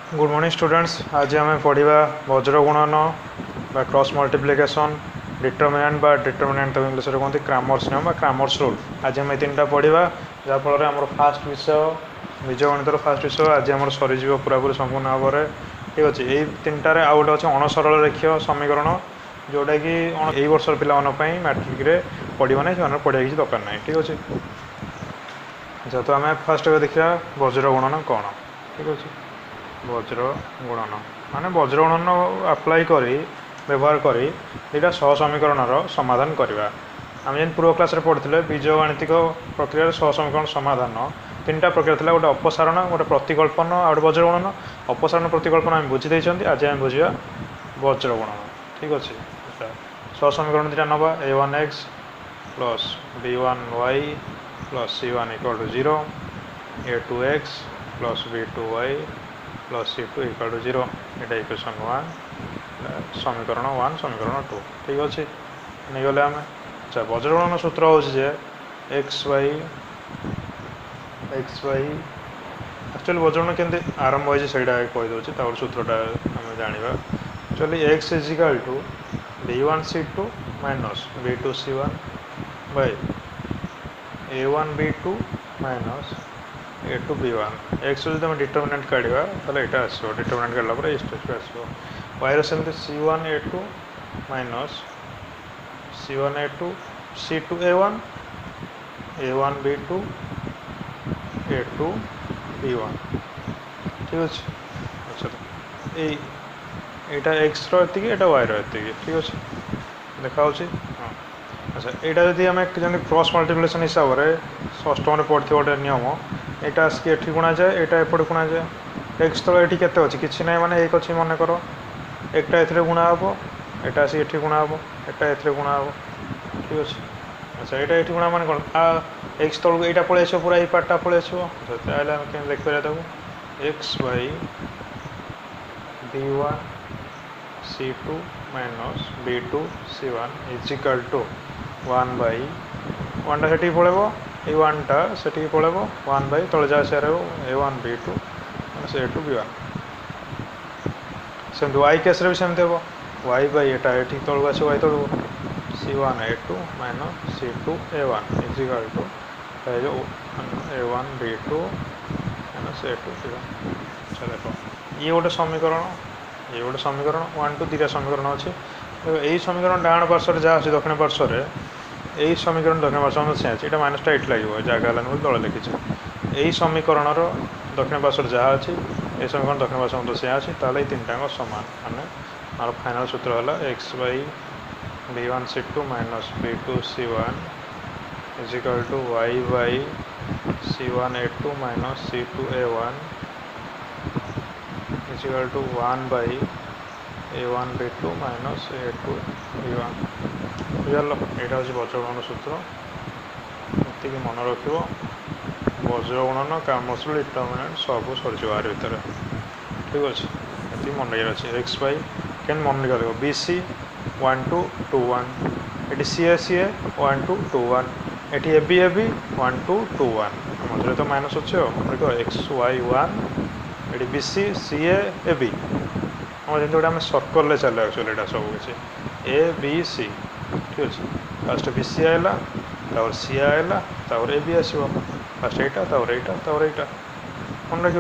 Good morning students. आज आम पढ़ा वज्र गुणन बा क्रॉस मल्टीप्लिकेशन डिटरमिनेंट बा डिटरमिनेंट तो इंग्लिश में कहते क्रामर्स नियम बा क्रामर्स रूल। आज आम तीन पढ़ा जहाँफल आम फास्ट विषय बीजगणितर फास्ट विषय आज आम सरीज पूरापूरी संपूर्ण भाव में। ठीक अच्छे यही तीन टारे आउ गोटे अच्छे अणसरल रेखीय समीकरण जोटा कि यही वर्ष पिला मैट्रिक रे पढ़ा ना से पढ़ा किसी दरकार ना। ठीक अच्छे अच्छा तो आम फास्ट देखा वज्र गुणन कौन। ठीक अच्छे वज्र गुणन माने वज्र गुणन अप्लाई करी व्यवहार करी दुटा सह समीकरण समाधान करवा। आम जेन पूर्व क्लास रे पढ़ते बीजगणितिक प्रक्रिया सह समीकरण समाधान तीन टा प्रक्रिया था गोटे अपसारण गोटे प्रतिकल्पन और गोटे वज्र गुणन। अपसारण प्रतिकल्पन आम बुझी देइछंती आज आम बुझा वज्र गुणन। ठीक अच्छे सह समीकरण दुटा नवा a1x plus b1y plus c1 equal to 0 a2x plus b2y plus c2 equal to 0 ये इक्वेशन 1 समीकरण 1 समीकरण 2। ठीक अच्छे नहीं गले आम अच्छा वज्र गुणन सूत्र हूँ एक्स वाई एक्चुअली वज्र गुणन केमती आरंभ होती से कहीदे सूत्रटा आम जाना। Actually x equal to b1c2 minus b2c1 by a1b2 minus a2b1 x जो डिटरमिनेंट काढ़ा तो यहाँ आसो डिटरमिनेंट काढ़ला ये स्टेज आसो वाई सेमती c1a2 minus c1a2 c2a1 a1b2 a2b1। ठीक अच्छे अच्छा तो यहाँ एक्स रीति यहाँ वाई रीति। ठीक अच्छे देखा हाँ अच्छा यहाँ जब आम जमी क्रॉस मल्टीप्लिकेशन हिसाब से षष्ठ में पढ़ी गोटे नियम यहाँ आसिक एटी गुणा जाए यहाँ एपटे गुणा जाए एक्स तले ये केते अच्छी किसी ना माने एक अच्छी मन कर एक गुणा हम यहाँ आसिक एटी गुणा हम यहाँ गुणा हम। ठीक अच्छे अच्छा यहाँ ये गुणा मान कौन एक्स तौक यहाँ पलि आस पूरा ये पार्टा पलि आस लिखिपर x by b1 c2 minus b2 c1 is equal to 1 by 1 टा से पलैब ये 1 टा से पलैब 1 बाई तले जहाँ से a1 b2 a2b1 सेमती y केस भी सेमती हम y बाई यहाँ ये तौक आस y तौक c1 a2 minus c2 a1 equal to a1 b2 minus a2b1। अच्छा देख ये गोटे समीकरण ये गोटे समीकरण 1 2 3 समीकरण अच्छे यही समीकरण डाण पार्श्व जहाँ अच्छे दक्षिण पार्श्व यही समीकरण दक्षिण पार्श्व से अच्छे यहाँ माइनसटा ये लगे जगह है तले लिखी यही समीकरण दक्षिण पार्श्व जहाँ अच्छी ये समीकरण दक्षिण पार्श्व से अच्छी ताल तीन टाक सामान माने आर फाइनाल सूत्र है x by b1c2 minus b2c1 equal to y by c1a2 minus c2a1 equal to 1 by a1b2 minus a2b1। बुझल यहाँ हूँ वज्र गुणन सूत्र ये मन रख वज्र गुणन क्रामर्स डिटरमिनेंट सब सर यार भितर। ठीक अच्छे ये मन रखा अच्छे एक्स बाई के मन रखा देखो बी सी 1 2 2 1 ये सी ए 1 2 2 1 ये ए बी 1 2 2 1 मझे तो माइनस अच्छे देख एक्स वाई 1 ये B C C A B हम जमी गोटे आम सर्कल चल एक्चुअली यहाँ सब किसी ए बी सी। ठीक अच्छे फास्ट बी सी आएगा तापर सी आएगा तापर ए बी आसो फास्ट यहाँ मन रख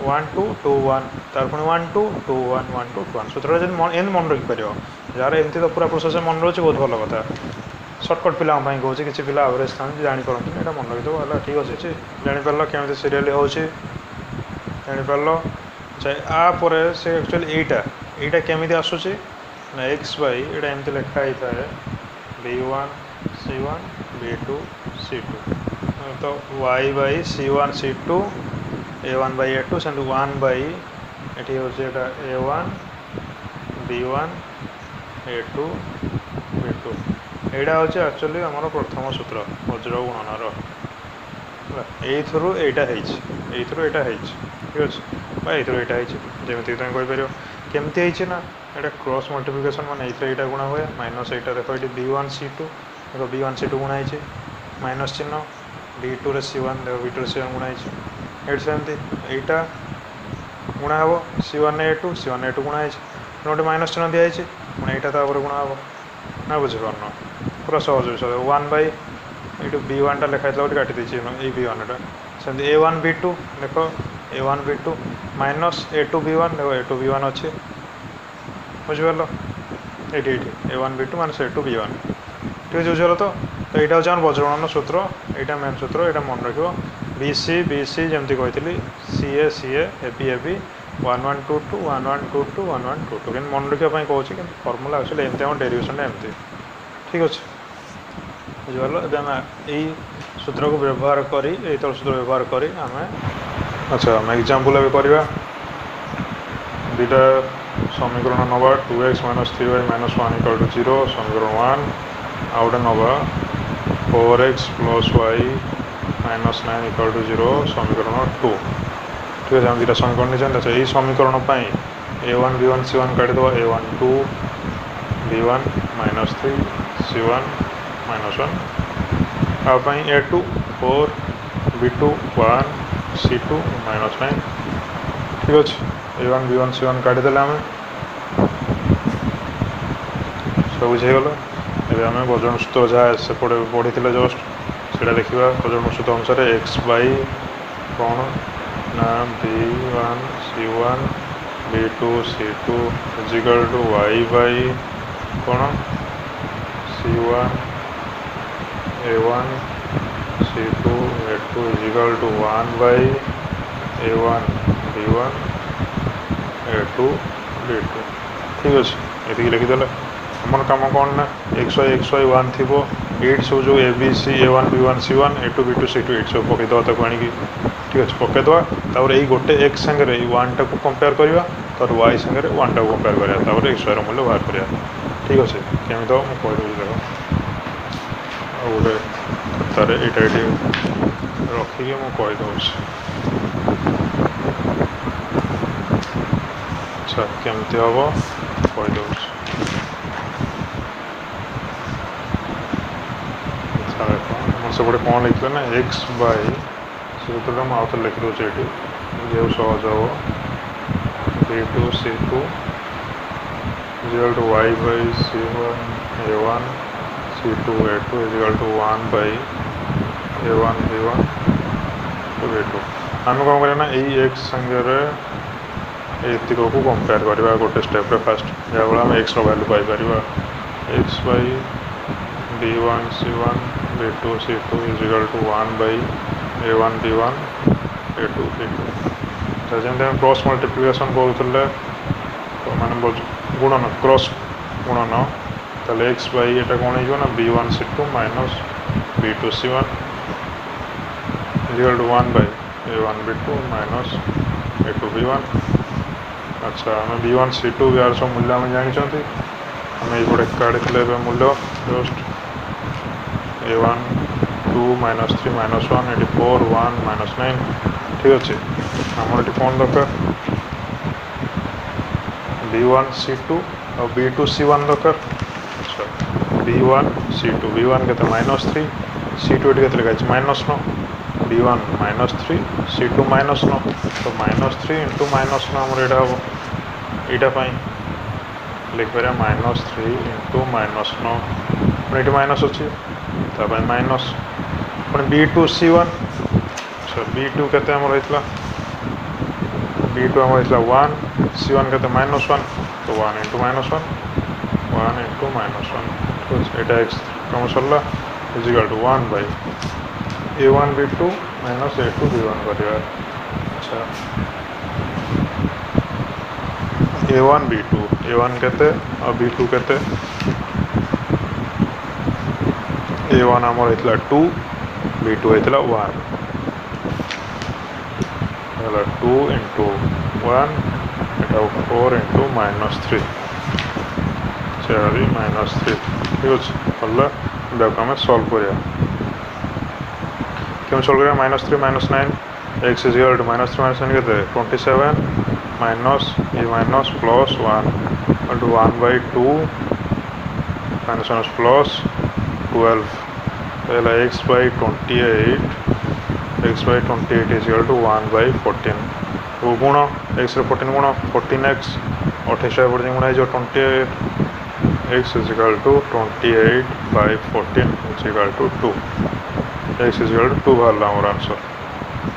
1 2 2 1 तार पुणी 1 2 2 1 1 2 2 1 सूत्र एम मन रखिपर जार एमती तो पूरा प्रोसेस मन रोचे बहुत भल कथा सर्टकट पिला कहूँ किसी पिला आवरेज था जापारती यहाँ मन रखिदेव है। ठीक अच्छे जापार केमी सीरियल हो जापार आपर से एक्चुअली यहाँ केमी आसूँ ना एक्स बाई यहाँ एमती लिखाई थाए b1 c1 b2 c2 तो y by c1 c2 a1 by a2 से 1 बाई ये हूँ a1 b1 a2 b2 यहाँ हूँ एक्चुअली आमर प्रथम सूत्र वज्र गुणनर यू यहाँ ठीक अच्छे यहाँ जमीक तुम कहीपर केमती ना यहाँ क्रॉस मल्टीप्लिकेशन माने यहाँ गुणा हुए माइनस यहाँ देख ये b1 c2 देखो b1 c2 गुणा माइनस चिन्ह b2 रे c1 देखो b2 रे c1 गुणा ये सेमती यहाँ गुणा हे C1 C1 गुणा है गोटे माइनस चिन्ह दिखाई पुणी यहाँ गुणा हे ना बुझीपार पूरा सहज विषय 1/ये B1 टा लिखाई काटी ये B1 टा सेमती A1 B2 देख A1 B2 minus A2 B1 देख A2 B1 अच्छे बुझीपार ये A1 B2 minus A2 B1 ठीक है बुझीगल तो यहाँ हूँ बज्रगणन सूत्र यहाँ मेन सूत्र यहाँ मन रख BC BC जमती कही CA CA AB AB 1122 1122 1122 कि मन रखापी कौन कि फर्मूला एक्चुअली एमती आम डेरिवेशन एमती ठीक अच्छे बुझीपार एवं यही सूत्र को व्यवहार करी सूत्र व्यवहार करी आम अच्छा आम एग्जाम्पल भी करवा दुईटा समीकरण नवा 2x - 3y - 1 = 0 समीकरण 1 आउ गोटे नवा 4x + y - 9 = 0 समीकरण 2 ठीक है हम दुटा समीकरण नहीं अच्छा यही समीकरण A1 B1 C1 काटिद A1 2 B1 - 3 C1 - 1 आपाई A2 4 B2 1 C2 - 9 ठीक अच्छे A1 B1 C1 काटिदे आम सब बुझीगल एवं आम बज्रगणन सूत्र जहाँ सेपटे पढ़ी जस्ट से देखा बज्रगणन सूत्र अनुसार x बाई कौन ना B1 C1 B2 C2 = y by कौन C1 A1 C2 A2 = 1 by A1 B1 A2 B2 ठीक अच्छे ये लिखिदे आम कम कौन ना xy 1 थी 8 सब जो ABC A1 B1 C1 A2 B2 C2 8 सब पकईद ताक आणिकी ठीक अच्छे पकईद यही गोटे x सागर 1 टा को कंपेयर करवा तर y सागर 1 टा को कंपेयर करा xy मूल्य बाहर करा ठीक अच्छे केमी तो मुझे कहीदे देख गोटे खातार यहाँ रखिकी मुझे कहीदे अच्छा केमती हम कहीदे सेपटे कौन लिखते ना x बाई सूत्र में आउ थे लिखी दूसरे ये सहज हम B2 C2 = y by C1 A1 C2 A2 = 1 by A1 B1 B2 आम कौन करना यही x सागर एतिक को कंपेयर करवा गोटे स्टेप फास्ट जहाँ आम x value Piper x by B1 C1 B2 C2 = 1 by A1 B1 A2 B2 जमी आम क्रॉस मल्टीप्लिकेशन करूँ माने गुणन क्रॉस गुणन ताले x बाई ये कौन हो B1 C2 minus B2 C1 = 1 by A1 B2 minus A2 B1 अच्छा आम B1 C2 यार सब मूल्य आम जानते आम ये काढ़ी मूल्य जस्ट A1 2 - 3 - 1 ये 4 1 - 9 ठीक अच्छे आमर ये कौन दरकार B1 C2 और B2 C1 दरकार अच्छा B1 C2 B1 के -3 C2 ये लिखाई -9 B1 -3 C2 -9 तो -3 × -9 आमर यहाँ हम यहाँ लिखिपर -3 × -9 पुणी माइनस अच्छी माइनस पुणी B2 C1 अच्छा B2 केते आमर होइतला B2 आमर होइतला 1 C1 केते -1 तो 1 × -1 1 × -1 तो এটা x come Sarla = 1 by A1 B2 - A2 B1 करिया अच्छा A1 B2 A1 केते और B2 केते A1 आमर होइतला 2 B2 होइतला 1 2 × 1 এটা 4 × -3 4 -3 ठीक अच्छे कला आम सल्व करा कम सल्व करा -3 - 9 x = -3 - 9 के 27 माइनस ये माइनस प्लस 1 × 1/2 प्लस 12 पहला x/28 = 1/14 गुण एक्स 14 गुण 14x 28 पड़े गुणा हो 28x is equal to 28/14 is equal to 2 x is equal to 2 बाहर आमर आंसर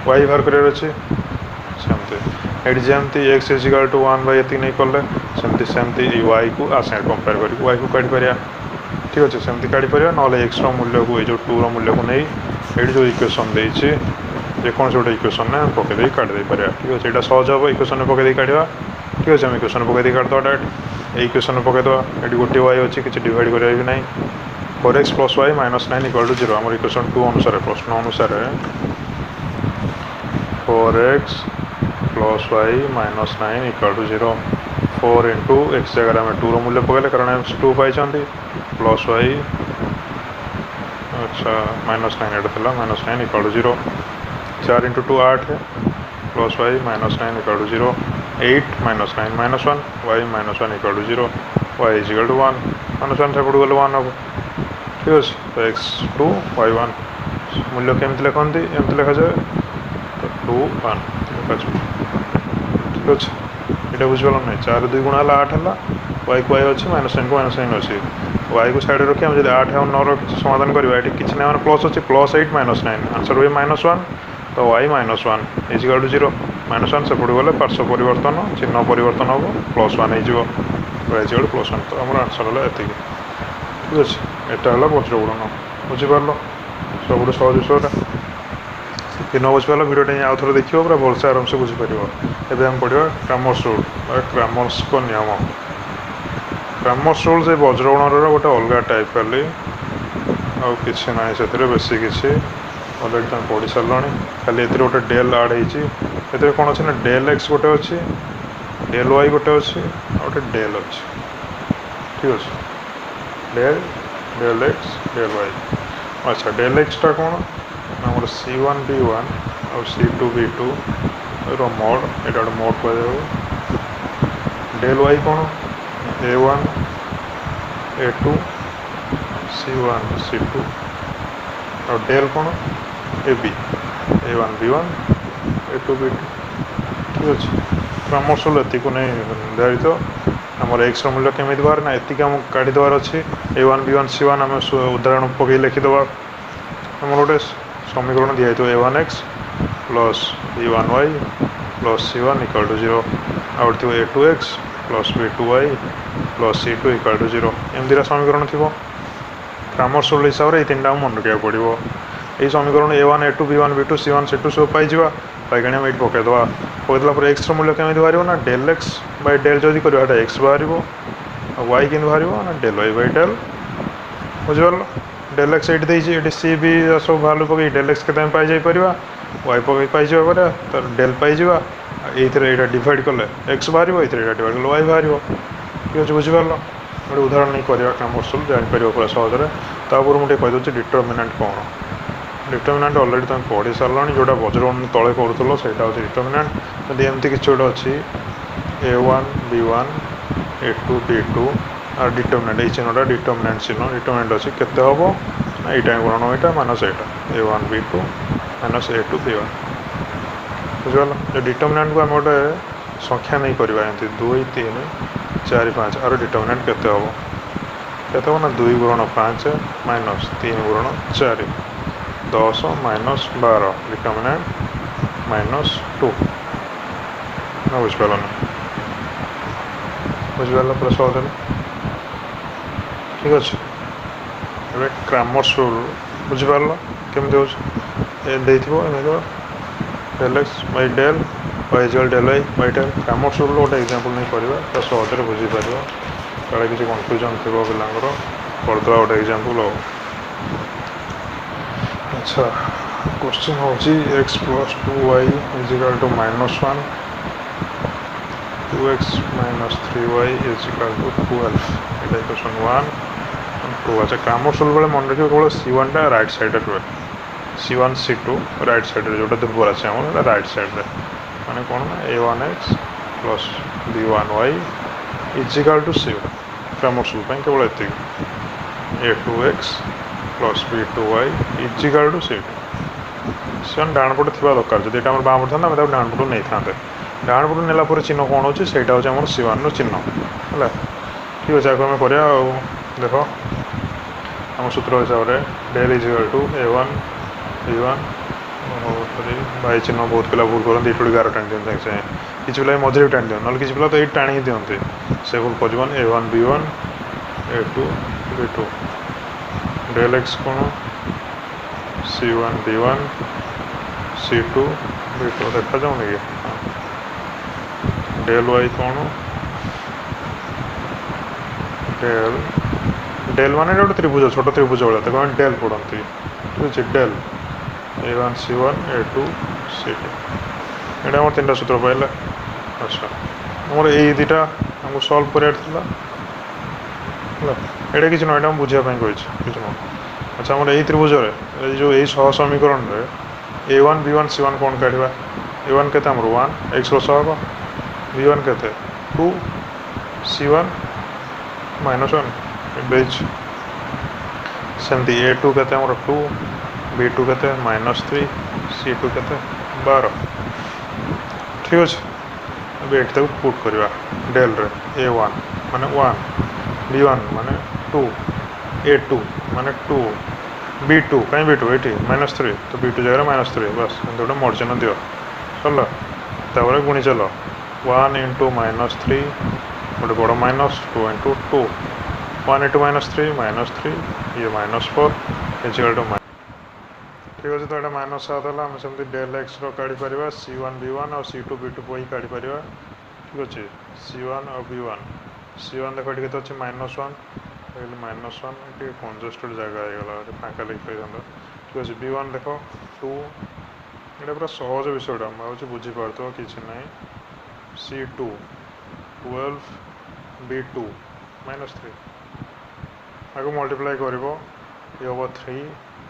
y बाहर कर सेमती ये जमती एक्स इज इक्वल टू 1/ये नहीं कले सेमती y को आ साइड कंपेयर कर y को काढ़ी पारिया ठीक अच्छे सेमती काढ़ी पारिया ना एक्स मूल्य को ये 2 मूल्य को नहीं ये जो इक्वेशन देती जेको गोटे इक्वेशन ने पकईदे काढ़ी पारिया ठीक अच्छे यहाँ सहज हम इक्वेशन में पकईदे काढ़ा ठीक अच्छे हम इक्वेशन पकईदे काढ़ीदा डायरेक्ट इक्वेशन पकईदा ये गोटे y अच्छी किसी डिवाइड करा भी ना 4x + y - 9 = 0 आम इक्वेशन 2 अनुसार प्रश्न अनुसार 4x + y - 9 = 0 4 इंटू एक्स जगह आम 2 मूल्य पकड़े कारण 2 पाई प्लस y अच्छा -9 एटा था -9 = 0 4 into 2 8 plus y - 9 = 0 8 - 9 -1 y - 1 = 0 y is equal to 1 -1 से पड़ गले 1 हम ठीक अच्छे तो x2 y1 मूल्य केमती लिखती एमती लिखा जाए तो 2 1 लिखा ठीक अच्छे ये बुझिपार ना 4 2 गुणा 8 है y को y अच्छी -9 को -9 अच्छी y को साइड रखी जब 8 और 9 रखी समाधान करवा ये किसी ना प्लस अच्छे +8 -9 आंसर हुए -1 तो y -1 इज इक्वल टू 0 -1 से पड़ गले पार्श्व परिवर्तन चिन्ह परिवर्तन हम +1 हो y इज इक्वल +1 तो आम आंसर है ये ठीक अच्छे यहाँ है वज्रगुणन बुझिपार सब सहज विषयटा कि न बुझिपार भिडियो आउ थे देखिए पूरा भलसे आराम से बुझीपर एवं आम पढ़ा क्रामर्स रूल क्रामर्स को नियम क्रामर्स रूल से वज्रगुणन गोटे अलग टाइप खाली आउ कि ना से बेसी किसी अलरेडी तुम पढ़ी सारे खाली ए गोटे डेल आड होती कौन अच्छे ना डेल एक्स गोटे अच्छी डेल वाई गोटे अच्छी गोटे डेल अच्छी ठीक अच्छे del del x del y अच्छा डेल एक्सटा कौन आम C1 B1 और C2 B2 मोड ये गोटे मोड कह डेल वाई कौन A1 A2 C1 C2 और डेल कौन AB A1 B1 A2 B2 ठीक अच्छे क्रामर्स रूल को नहीं निर्धारित आमर एक्स मूल्य केमी बाहर ना ये आम काढ़ीदेवार अच्छे A1 B1 C1 आम उदाहरण पकई लिखिद आम गोटे समीकरण दिखाई A1x + B1y + C1 = 0 आउट थी A2x + B2y + C2 = 0 एमती समीकरण थी क्रामर्स रूल हिसाब से ये 3टा मन रखा पड़ो यही समीकरण A1 A2 B1 B2 C1 C2 सब पाइबा पाइक आम ये पकईदे पकईदेला एक्स मूल्य केमी बाहर ना डेल एक्स बै डेल जदि कर एक्स बाहर वाई के बाहर ना डेल वाई बै डेल बुझिपार डेल एक्स ये सी भी सब भैल्यू पकई डेल एक्स के पाई वाई पकई पाई तो डेल पाई ये डिवाइड कले एक्स बाहर ये डिवाइड कले वाई बाहर ठीक अच्छे बुझिपार गोटे उदाहरण नहीं करवा क्रामर्स रूल जापर पूरा सहजरे तापर मुझे कहीदे डिटरमिनेंट कौन डिटरमिनेंट अलरेडी तुम पढ़ी सारे जोटा वज्रगुणन तले करूँ से डिटरमिनेंट जब एमती किसी गोटे अच्छी A1 B1 A2 B2 और डिटरमिनेंट ये चिन्हटा डिटरमिनेंट चिन्ह डिटरमिनेंट अच्छी केते हम ना यहाँ गुणन यहाँ माइनस यहाँ A1 B2 - A2 B1 बुझिपार जो डिटरमिनेंट को आम गोटे संख्या नहीं करवा एमती 2 3 4 5 आर डिटरमिनेंट केते हम केते हम ना 2 × 5 - 3 × 4 10 - 12 डिटरमिनेंट -2 ना बुझिपार बुझिपार पूरा सहज ठीक अच्छे ये क्रामर्स रूल बुझिपार केमती हो del x by del y equal del y by del Cramer's rule गोटे एग्जांपल नहीं करवा तो सहज बुझीपर काले किसी कन्फ्यूजन थी पिलांर करदे गोटे एग्जांपल अच्छा क्वेश्चन हूँ x + 2y is equal to -1 2x - 3y is equal to 12 ये क्वेश्चन 1 2 अच्छा क्रामर्स रूल बेले मन रखिए केवल C1 टा राइट साइड रुए C1 C2 राइट साइड जो दुर्बल अच्छे आम राइट साइड माने कौन ना A1x + B1y is equal to C Cramer's rule केवल ये A2x + B2y is equal to C डाण पटे थी दरकार जब यहाँ बाम पटे था डाण पटू नहीं था डाण पटू नेला पर चिन्ह कौन हो सहीटा हूँ आम C1 चिन्ह है ठीक अच्छे आगे आम करा देख आम सूत्र हिसाब से del is equal to A1 B1 sorry भाई चिन्ह बहुत पिला भूल करते ये गार टाणी दिखते सागे सागे किसी पिला मझे टाणी दिखाँ ना किसी पिला तो ये टाणी दिखते से भूल कर A1 B1 A2 B2 del x कौन C1 B1 C2 B2 देखा जाऊन कि डेल वाई कौन डेल डेल मान गोटे त्रिभुज छोट त्रिभुज भाई देखो डेल पढ़ती ठीक अच्छे del A1 C1 A2 C2 यहाँ आम 3टा सूत्र पाइले अच्छा आमर यही दुटा आमको सल्व कर ये किसी ना यहाँ बुझापी किसी ना अच्छा आम यही त्रिभुज जो यही सह समीकरण में A1 B1 C1 कौन काढ़ा A1 के 1 x रसहग B1 के 2 C1 -1 बेच सेमती A2 के 2 B2 के -3 C2 के 12 ठीक अच्छे अभी ये पुट करवा डेल रे A1 माने 1 B1 माने 2 A2 माने 2 B2 कहीं B2 ये -3 तो B2 जगह -3 बस गोटे मर्जन दियो सरला तापर गुणी चल 1 इंटू -3 गोटे बड़ -2 इंटू 2 1 इंटू -3 ये -4 इजिकल टू ठीक अच्छे तो ये -7 है आम सेमती डेल एक्स काढ़ीपर C1 B1 और C2 B2 बही काढ़ीपर ठीक अच्छे C1 और B1 C1 देख ये अच्छे -1 -1 ये कंजस्टेड जगह होगा फाँका लिखी था ठीक अच्छे B1 देख 2 ये पूरा सहज विषयटा मुझे बुझीपार किसी ना C2 12 B2 -3 आगे मल्टीप्लाई कर ये हम 3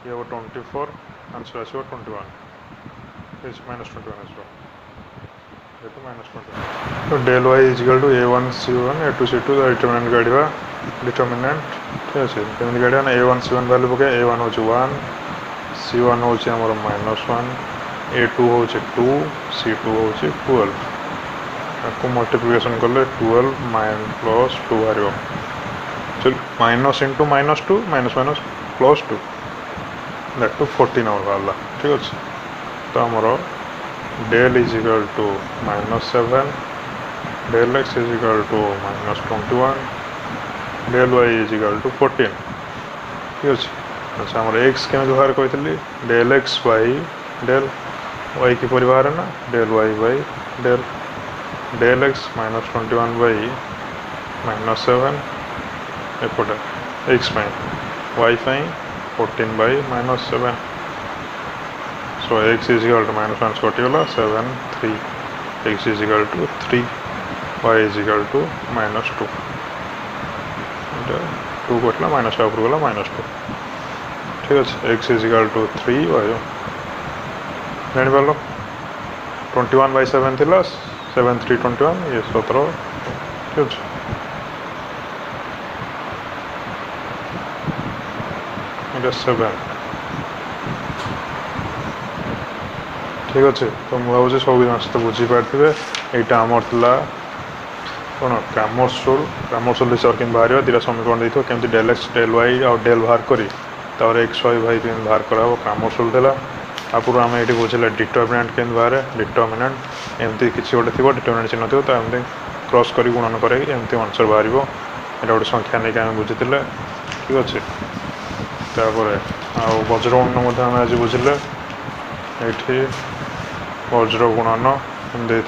ये हम 24 आंसर आसो 21 -21 आसो तो del y equal to A1 C1 A2 C2 determinant काढ़ा डिटरमिनेंट ठीक अच्छे कमी काढ़ा ना A1 C1 वैल्यू पके A1 हूँ 1 C1 हूँ -1 A2 हूँ 2 C2 हूँ 12 आपको मल्टीप्लिकेशन कले 12 प्लस 2 बाहर चल minus into -2 minus plus 2 that to 14 आवर बाहर ठीक अच्छे तो आमर del is equal to -7 del x is equal to -21 del y is equal to 14 ठीक अच्छे अच्छा आमर एक्स के बाहर कही del x by del y की बाहर ना del y by del x -21 by -7 एपटे x y 14 by -7 so x is equal to -1 कटिगला 7 3 x is equal to 3 y is equal to -2 2 कटला माइनस ऊपर गला -2 ठीक अच्छे x is equal to 3 y जापार 21/7 थी 7 3 21 ये 17 ठीक अच्छे ये 7 ठीक अच्छे तो मुझे भावी सब जिन बुझीपारे यहाँ आमर कौन कामर्सुल हिसाब के बाहर दुटा समीकरण देखो केमती डेल एक्स डेल वाई और डेल बाहर करी एक्स वाई भाई के बाहर करा कामर्सुल था आपुर आम ये बुझे डिटरमिनेंट के बाहर डिटरमिनेंट एमती किसी गोटे थी डिटरमिनेंट चिन्ह थो तो एमती क्रॉस कर गुणन कर आंसर बाहर यहाँ गोटे संख्या नहीं आम बुझी ठीक अच्छे तापर आ वज्रगुणन आम आज बुझे ये वज्र गुणन दे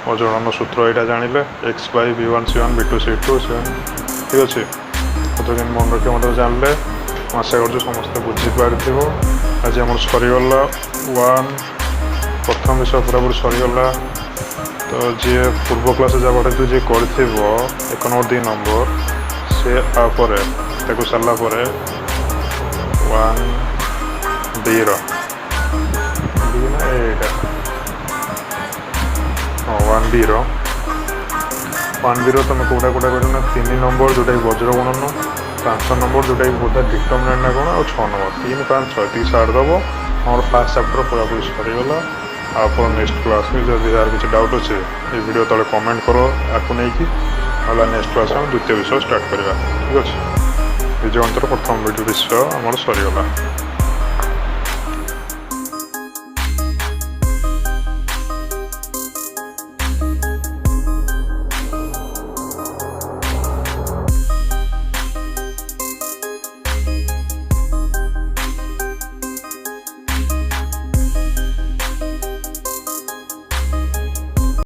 वज्रगुणन सूत्र यहाँ जानिले x by B1 C1 B2 C2 ठीक अच्छे तो कि मन रखिए मतलब जानले आशा कर समस्त बुझीपार आज आम सरीगला 1 प्रथम विषय पूरा पूरी सरीगला तो जी पूर्व क्लास जहाँ पढ़े जी कर 1 नंबर 2 नंबर से आपर सारापर 1 B ना यहाँ हाँ 1 B तुम कौटा कौटा कर 3 नंबर जोटा वज्र गुणन 5 नंबर जोटा बोधा डिटरमिनेंट ना कौन और 6 नंबर 3 5 6 छाड़देव हमारे फास्ट चैप्टर पूरा पूरी सरीगला आप नेक्स्ट क्लास में जब यार किसी डाउट अच्छे ये वीडियो तले कमेंट करो आपको नहीं कि नेक्स्ट क्लास में द्वितीय विषय स्टार्ट करवा ठीक अच्छे विजयवंतर प्रथम वीडियो विषय आम सरीगला।